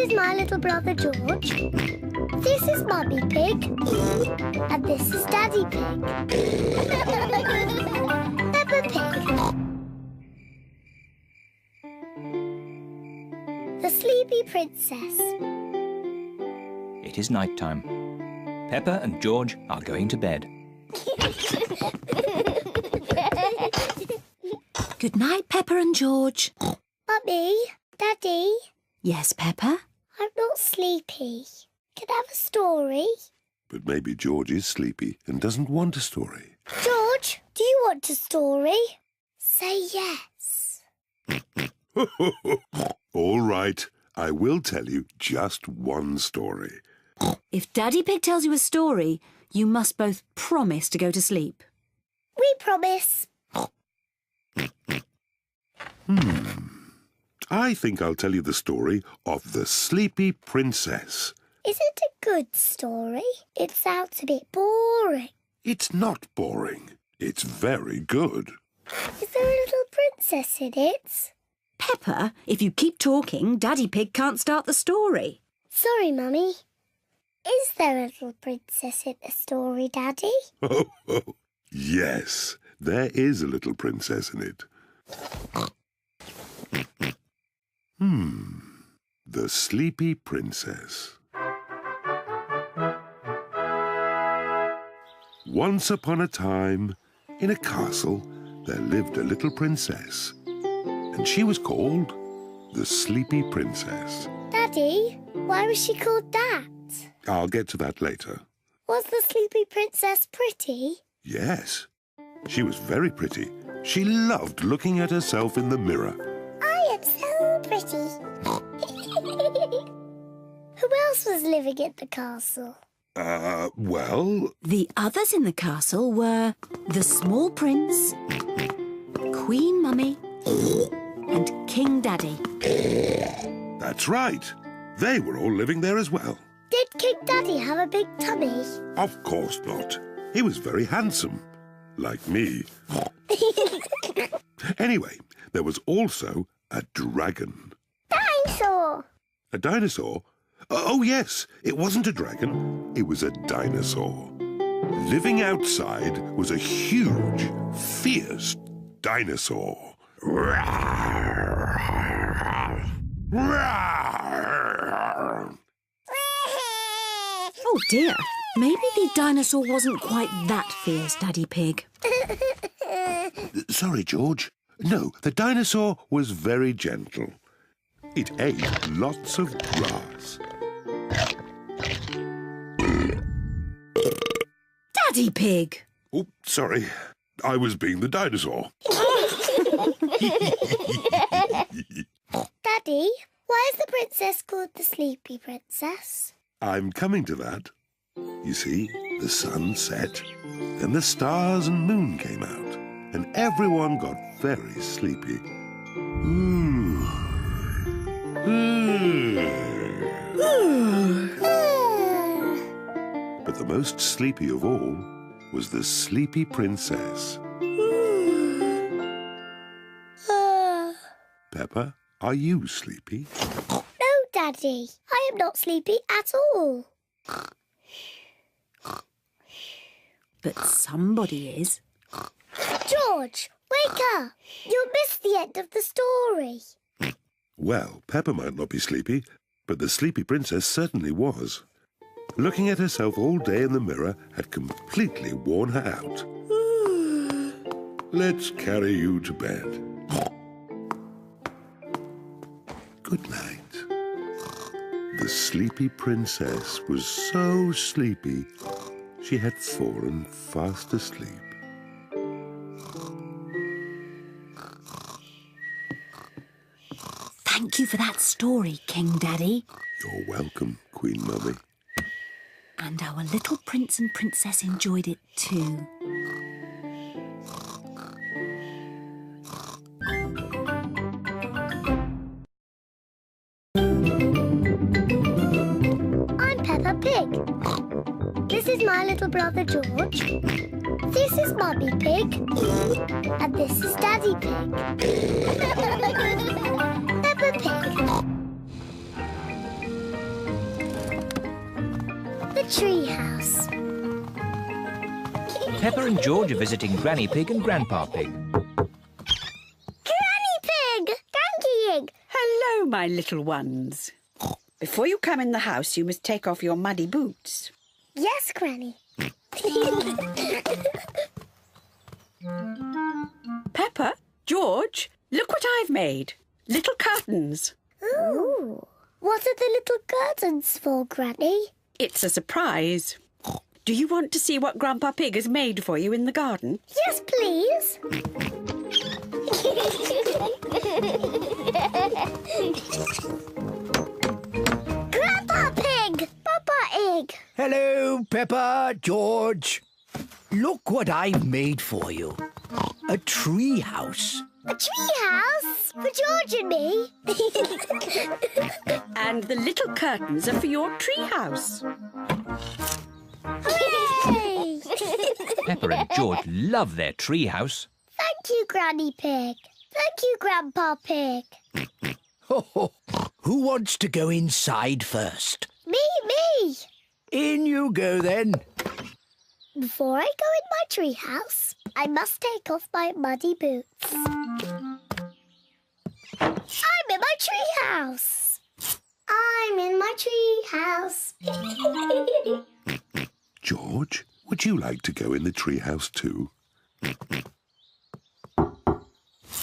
is my little brother George. This is Mummy Pig. And this is Daddy Pig. Peppa Pig. The Sleepy Princess. It is night time. Peppa and George are going to bed. Good night, Peppa and George. Mummy, Daddy. Yes, Peppa? I'm not sleepy. Can I have a story? But maybe George is sleepy and doesn't want a story. George, do you want a story? Say yes. All right, I will tell you just one story. If Daddy Pig tells you a story, you must both promise to go to sleep. We promise. I think I'll tell you the story of the Sleepy Princess. Is it a good story? It sounds a bit boring. It's not boring. It's very good. Is there a little princess in it? Peppa, if you keep talking, Daddy Pig can't start the story. Sorry, Mummy. Is there a little princess in the story, Daddy? Oh, yes, there is a little princess in it. The Sleepy Princess. Once upon a time, in a castle, there lived a little princess, and she was called the Sleepy Princess. Daddy, why was she called that? I'll get to that later. Was the Sleepy Princess pretty? Yes, she was very pretty. She loved looking at herself in the mirror. I am so pretty. Who else was living at the castle? Well... The others in the castle were the small prince, Queen Mummy, and King Daddy. That's right. They were all living there as well. Did King Daddy have a big tummy? Of course not. He was very handsome. Like me. Anyway, there was also a dragon. Dinosaur! A dinosaur? Oh, yes. It wasn't a dragon. It was a dinosaur. Living outside was a huge, fierce dinosaur. Oh dear, maybe the dinosaur wasn't quite that fierce, Daddy Pig. Sorry, George. No, the dinosaur was very gentle. It ate lots of grass. Daddy Pig! Oh, sorry. I was being the dinosaur. Daddy, why is the princess called the Sleepy Princess? I'm coming to that. You see, the sun set, then the stars and moon came out, and everyone got very sleepy. But the most sleepy of all was the Sleepy Princess. Peppa, are you sleepy? No, Daddy. I am not sleepy at all. But somebody is. George, wake up. You'll miss the end of the story. Well, Peppa might not be sleepy, but the Sleepy Princess certainly was. Looking at herself all day in the mirror had completely worn her out. Let's carry you to bed. Good night. The Sleepy Princess was so sleepy, she had fallen fast asleep. Thank you for that story, King Daddy. You're welcome, Queen Mummy. And our little prince and princess enjoyed it too. I'm Peppa Pig. This is my little brother George. This is Mummy Pig. And this is Daddy Pig. Peppa Pig. Peppa and George are visiting Granny Pig and Grandpa Pig. Granny Pig! Thank you. Hello, my little ones. Before you come in the house, you must take off your muddy boots. Yes, Granny. Peppa, George, look what I've made. Little curtains. Ooh. What are the little curtains for, Granny? It's a surprise. Do you want to see what Grandpa Pig has made for you in the garden? Yes, please. Grandpa Pig! Papa Egg! Hello, Peppa, George. Look what I've made for you. A tree house. A tree house for George and me. And the little curtains are for your tree house. Hooray! Peppa and George love their tree house. Thank you, Granny Pig. Thank you, Grandpa Pig. Who wants to go inside first? Me. In you go, then. Before I go in my tree house, I must take off my muddy boots. I'm in my tree house. I'm in my tree house. George, would you like to go in the treehouse too?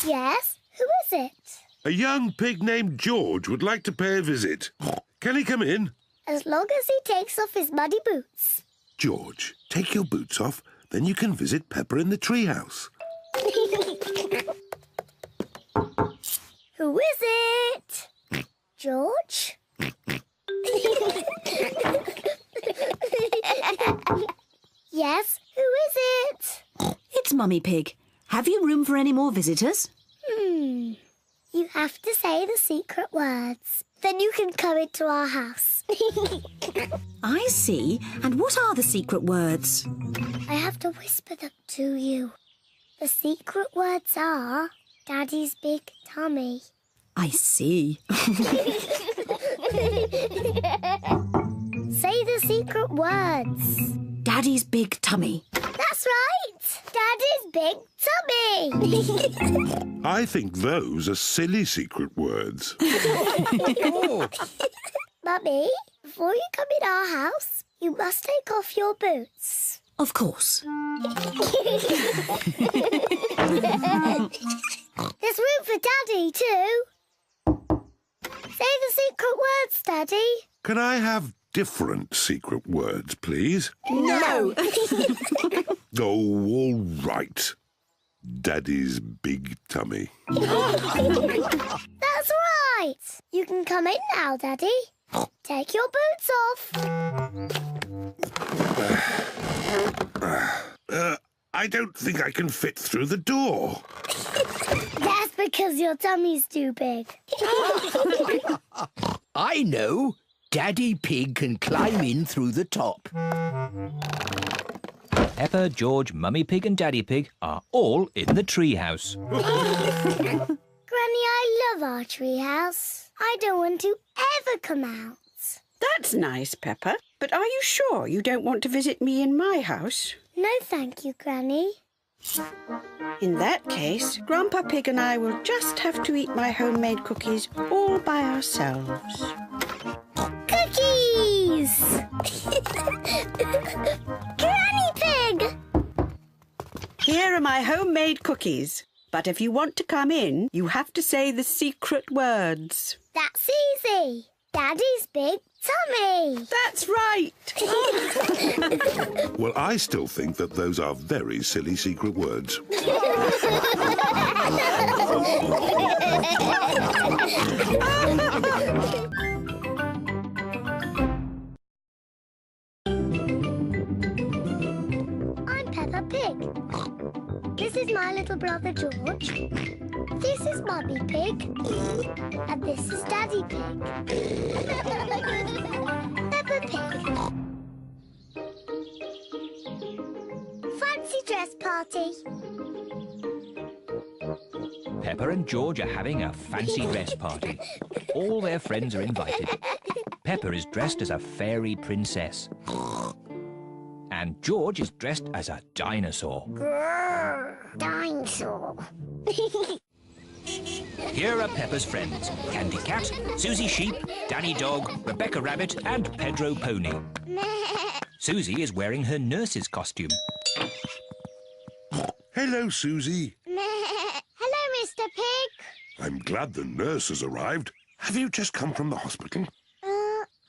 Yes? Who is it? A young pig named George would like to pay a visit. Can he come in? As long as he takes off his muddy boots. George, take your boots off, then you can visit Peppa in the treehouse. Who is it? George? Yes, who is it? It's Mummy Pig. Have you room for any more visitors? You have to say the secret words. Then you can come into our house. I see. And what are the secret words? I have to whisper them to you. The secret words are Daddy's big tummy. I see. Say the secret words. Daddy's big tummy. That's right. Daddy's big tummy. I think those are silly secret words. Mummy, before you come in our house, you must take off your boots. Of course. There's room for Daddy too. Say the secret words, Daddy. Can I have different secret words, please? No! Oh, all right. Daddy's big tummy. That's right. You can come in now, Daddy. Take your boots off. I don't think I can fit through the door. That's because your tummy's too big. I know. Daddy Pig can climb in through the top. Peppa, George, Mummy Pig and Daddy Pig are all in the tree house. Granny, I love our tree house. I don't want to ever come out. That's nice, Peppa. But are you sure you don't want to visit me in my house? No, thank you, Granny. In that case, Grandpa Pig and I will just have to eat my homemade cookies all by ourselves. Cookies! Granny Pig! Here are my homemade cookies. But if you want to come in, you have to say the secret words. That's easy. Daddy's big tummy. That's right. Well, I still think that those are very silly secret words. I'm Peppa Pig. This is my little brother George. This is Mummy Pig. And this is Daddy Pig. Peppa Pig. Fancy dress party. Peppa and George are having a fancy dress party. All their friends are invited. Peppa is dressed as a fairy princess. and George is dressed as a dinosaur. Grrr, dinosaur. Here are Peppa's friends, Candy Cat, Susie Sheep, Danny Dog, Rebecca Rabbit and Pedro Pony. Susie is wearing her nurse's costume. Hello, Susie. Hello, Mr. Pig. I'm glad the nurse has arrived. Have you just come from the hospital?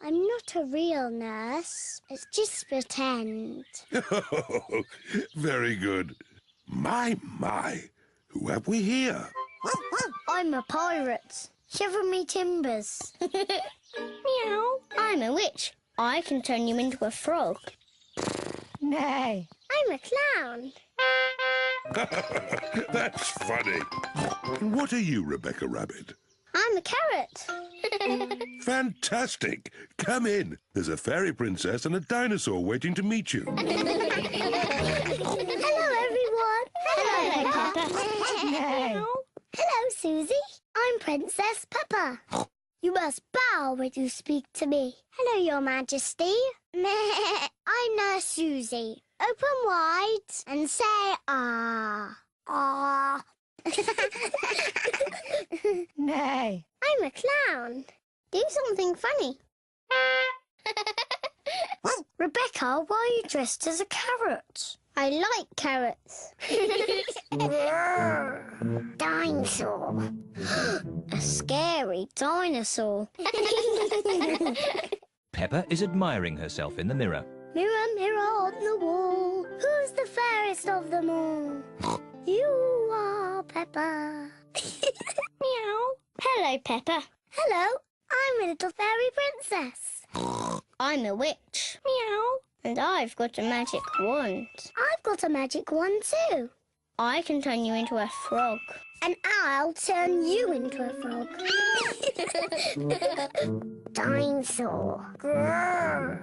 I'm not a real nurse. It's just pretend. Very good. My. Who have we here? I'm a pirate. Shiver me timbers. Meow. I'm a witch. I can turn you into a frog. Nay. I'm a clown. That's funny. What are you, Rebecca Rabbit? I'm a carrot. Fantastic. Come in. There's a fairy princess and a dinosaur waiting to meet you. Hello, everyone. Hello, Peppa. Nay. Hello, Susie. I'm Princess Peppa. You must bow when you speak to me. Hello, Your Majesty. I'm Nurse Susie. Open wide and say ah. Ah. Nay. I'm a clown. Do something funny. Rebecca, why are you dressed as a carrot? I like carrots. Dinosaur. A scary dinosaur. Peppa is admiring herself in the mirror. Mirror, mirror on the wall, who's the fairest of them all? You are Peppa. Meow. Hello, Peppa. Hello, I'm a little fairy princess. I'm a witch. Meow. And I've got a magic wand. I've got a magic wand too. I can turn you into a frog. And I'll turn you into a frog. Dinosaur. Grrr.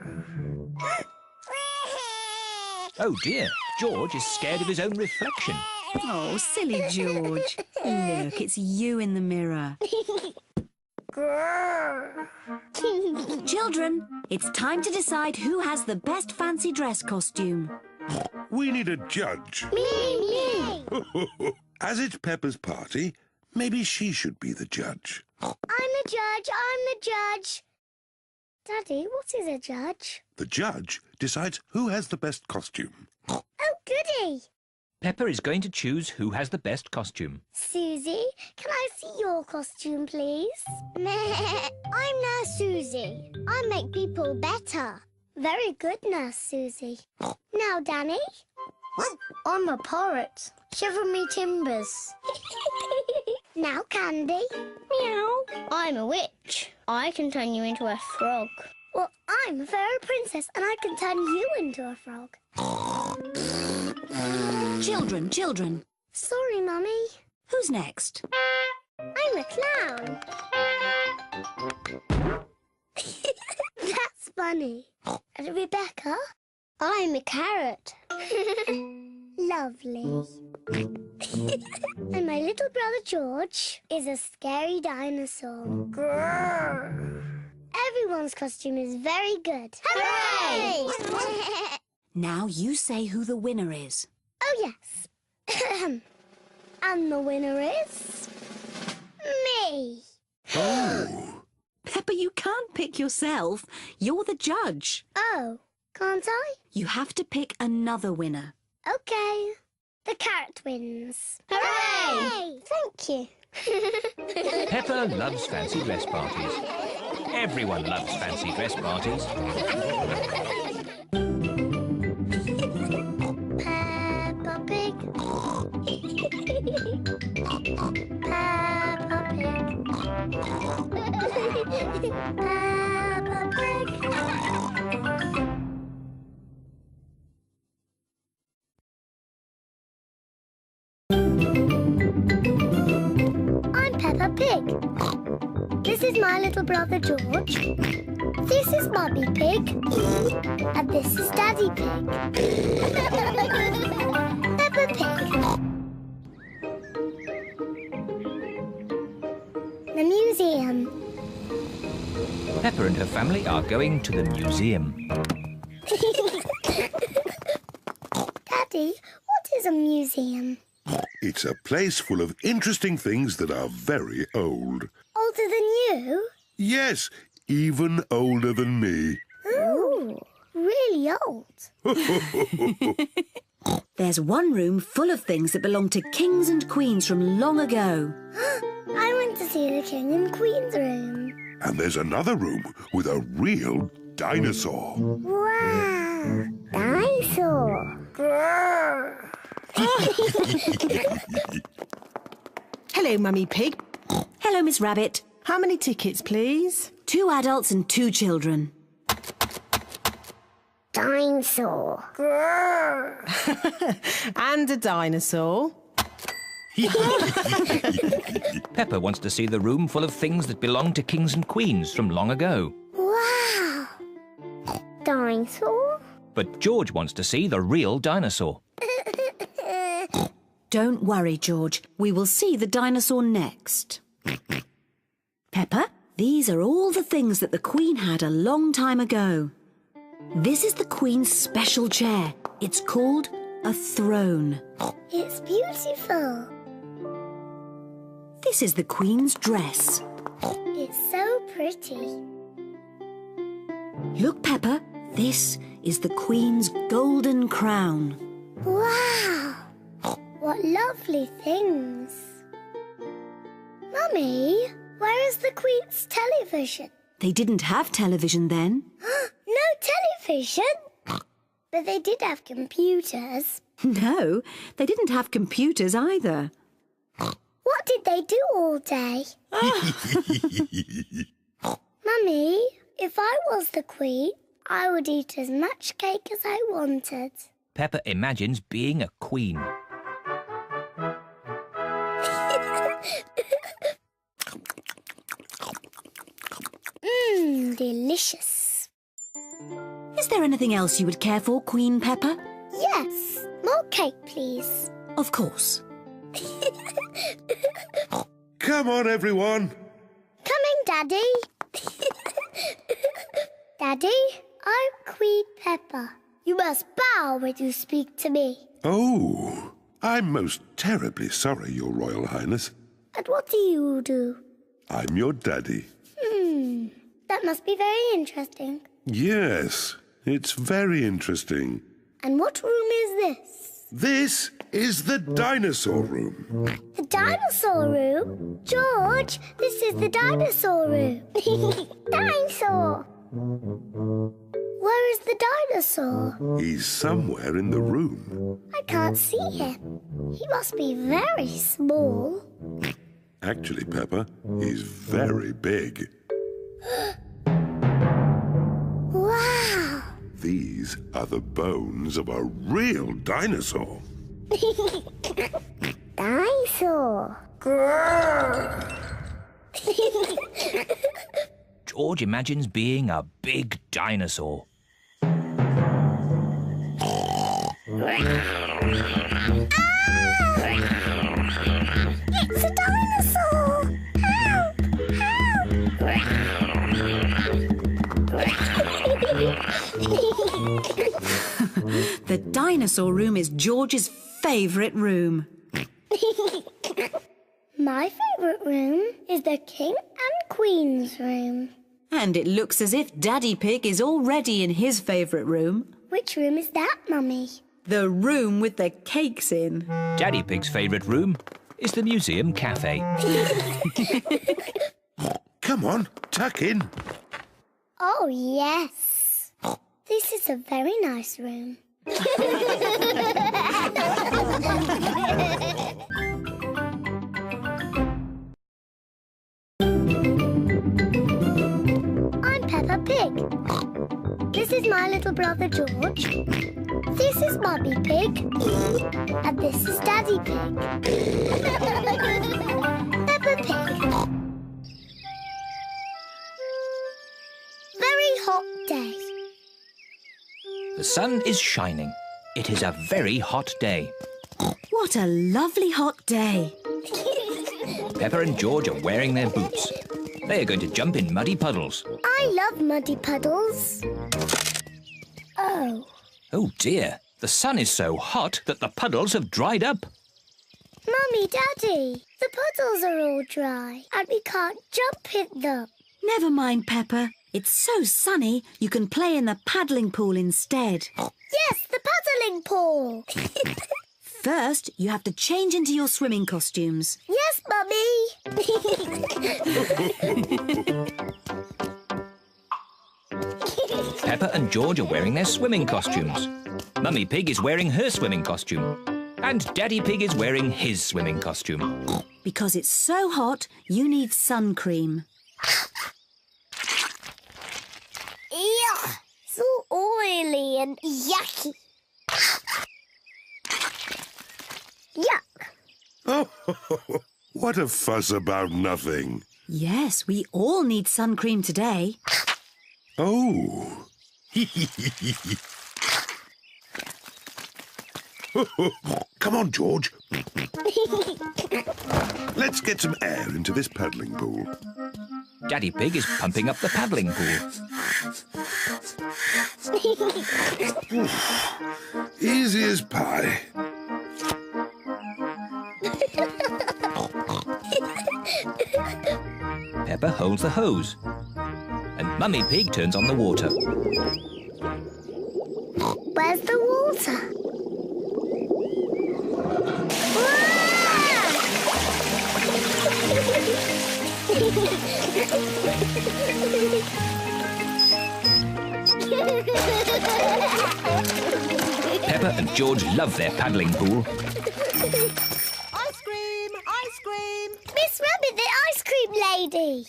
Oh dear, George is scared of his own reflection. Oh, silly George. Look, it's you in the mirror. Grrr. Children, it's time to decide who has the best fancy dress costume. We need a judge. Me. As it's Peppa's party, maybe she should be the judge. I'm the judge. Daddy, what is a judge? The judge decides who has the best costume. Oh, goody. Peppa is going to choose who has the best costume. Susie, can I see your costume, please? I'm Nurse Susie. I make people better. Very good, Nurse Susie. Now, Danny. I'm a pirate. Shiver me timbers. Now, Candy. Meow. I'm a witch. I can turn you into a frog. Well, I'm a fairy princess and I can turn you into a frog. Children. Sorry, Mummy. Who's next? I'm a clown. That's funny. And Rebecca? I'm a carrot. Lovely. And my little brother George is a scary dinosaur. Grrr. Everyone's costume is very good. Hooray! Now you say who the winner is. Oh, yes. And the winner is... me. Oh. Peppa, you can't pick yourself. You're the judge. Oh, can't I? You have to pick another winner. OK. The carrot wins. Hooray! Thank you. Peppa loves fancy dress parties. Everyone loves fancy dress parties. Peppa Pig. Peppa Pig. Peppa Pig. I'm Peppa Pig. This is my little brother George. This is Mummy Pig. And this is Daddy Pig. Peppa Pig. The museum. Peppa and her family are going to the museum. It's a place full of interesting things that are very old. Older than you? Yes, even older than me. Ooh, really old. There's one room full of things that belong to kings and queens from long ago. I want to see the King and Queen's room. And there's another room with a real dinosaur. Wow! Dinosaur! Hello, Mummy Pig. Hello, Miss Rabbit. How many tickets, please? 2 adults and 2 children. Dinosaur! And a dinosaur. Peppa wants to see the room full of things that belong to kings and queens from long ago. Wow! Dinosaur? But George wants to see the real dinosaur. Don't worry, George. We will see the dinosaur next. Peppa, these are all the things that the Queen had a long time ago. This is the Queen's special chair. It's called a throne. It's beautiful. This is the Queen's dress. It's so pretty. Look, Peppa, this is the Queen's golden crown. Wow! What lovely things. Mummy, where is the Queen's television? They didn't have television then. No television? But they did have computers. No, they didn't have computers either. What did they do all day? Mummy, if I was the Queen, I would eat as much cake as I wanted. Peppa imagines being a queen. Delicious. Is there anything else you would care for, Queen Peppa? Yes, more cake, please. Of course. Come on, everyone. Coming, Daddy. Daddy, I'm Queen Peppa. You must bow when you speak to me. Oh, I'm most terribly sorry, Your Royal Highness. And what do you do? I'm your daddy. That must be very interesting. Yes, it's very interesting. And what room is this? This is the dinosaur room. The dinosaur room? George, this is the dinosaur room. Dinosaur! Where is the dinosaur? He's somewhere in the room. I can't see him. He must be very small. Actually, Peppa, he's very big. Wow! These are the bones of a real dinosaur. Dinosaur! George imagines being a big dinosaur. It's a dinosaur! Help! The dinosaur room is George's favourite room. My favourite room is the King and Queen's room. And it looks as if Daddy Pig is already in his favourite room. Which room is that, Mummy? The room with the cakes in. Daddy Pig's favourite room is the museum cafe. Come on, tuck in. Oh, yes. This is a very nice room. I'm Peppa Pig. This is my little brother George. This is Mummy Pig. And this is Daddy Pig. Peppa Pig. Very hot day. The sun is shining. It is a very hot day. What a lovely hot day. Peppa and George are wearing their boots. They are going to jump in muddy puddles. I love muddy puddles. Oh. Oh dear, the sun is so hot that the puddles have dried up. Mummy, Daddy, the puddles are all dry and we can't jump in them. Never mind, Peppa. It's so sunny, you can play in the paddling pool instead. Yes, the paddling pool. First, you have to change into your swimming costumes. Yes, Mummy. Peppa and George are wearing their swimming costumes. Mummy Pig is wearing her swimming costume. And Daddy Pig is wearing his swimming costume. Because it's so hot, you need sun cream. Yuck! It's all oily and yucky. Yuck! Oh, what a fuss about nothing. Yes, we all need sun cream today. Oh. Come on, George. Let's get some air into this paddling pool. Daddy Pig is pumping up the paddling pool. Easy as pie. Peppa holds the hose. And Mummy Pig turns on the water. Where's the water? Peppa and George love their paddling pool. Ice cream! Ice cream! Miss Rabbit, the ice cream lady.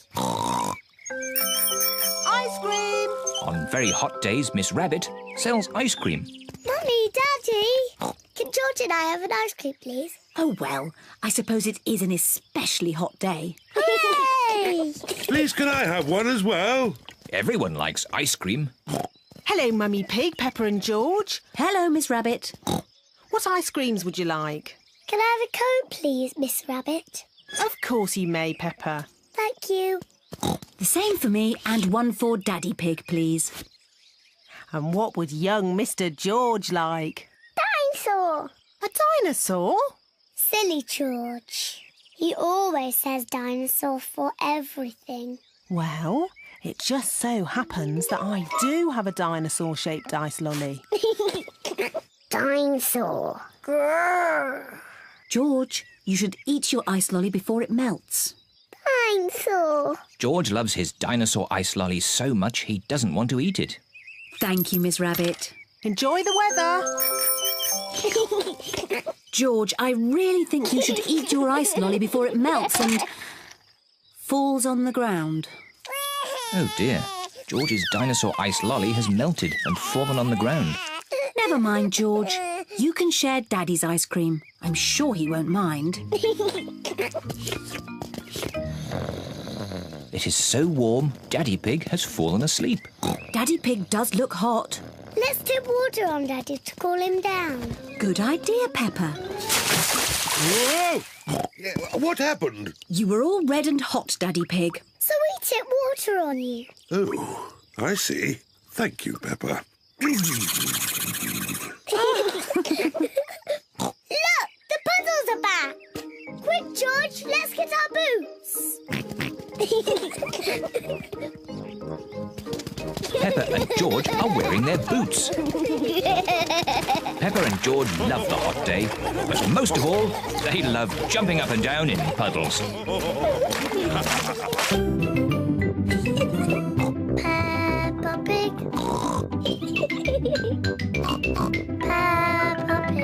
Ice cream! On very hot days, Miss Rabbit sells ice cream. Mummy, Daddy, can George and I have an ice cream, please? Oh, well, I suppose it is an especially hot day. Hooray! Please, can I have one as well? Everyone likes ice cream. Hello, Mummy Pig, Peppa and George. Hello, Miss Rabbit. What ice creams would you like? Can I have a cone, please, Miss Rabbit? Of course you may, Peppa. Thank you. The same for me and one for Daddy Pig, please. And what would young Mr. George like? Dinosaur. A dinosaur? Silly George. He always says dinosaur for everything. Well, it just so happens that I do have a dinosaur-shaped ice lolly. Dinosaur. Grrr. George, you should eat your ice lolly before it melts. Dinosaur. George loves his dinosaur ice lolly so much he doesn't want to eat it. Thank you, Miss Rabbit. Enjoy the weather. George, I really think you should eat your ice lolly before it melts and falls on the ground. Oh dear, George's dinosaur ice lolly has melted and fallen on the ground. Never mind, George. You can share Daddy's ice cream. I'm sure he won't mind. It is so warm, Daddy Pig has fallen asleep. Daddy Pig does look hot. Let's dip water on Daddy to cool him down. Good idea, Peppa. Whoa! What happened? You were all red and hot, Daddy Pig. So we tip water on you. Oh, I see. Thank you, Peppa. Look, the puddles are back. Quick, George, let's get our boots. Peppa and George are wearing their boots. Peppa and George love the hot day, but most of all, they love jumping up and down in puddles. Peppa Pig. Peppa Pig.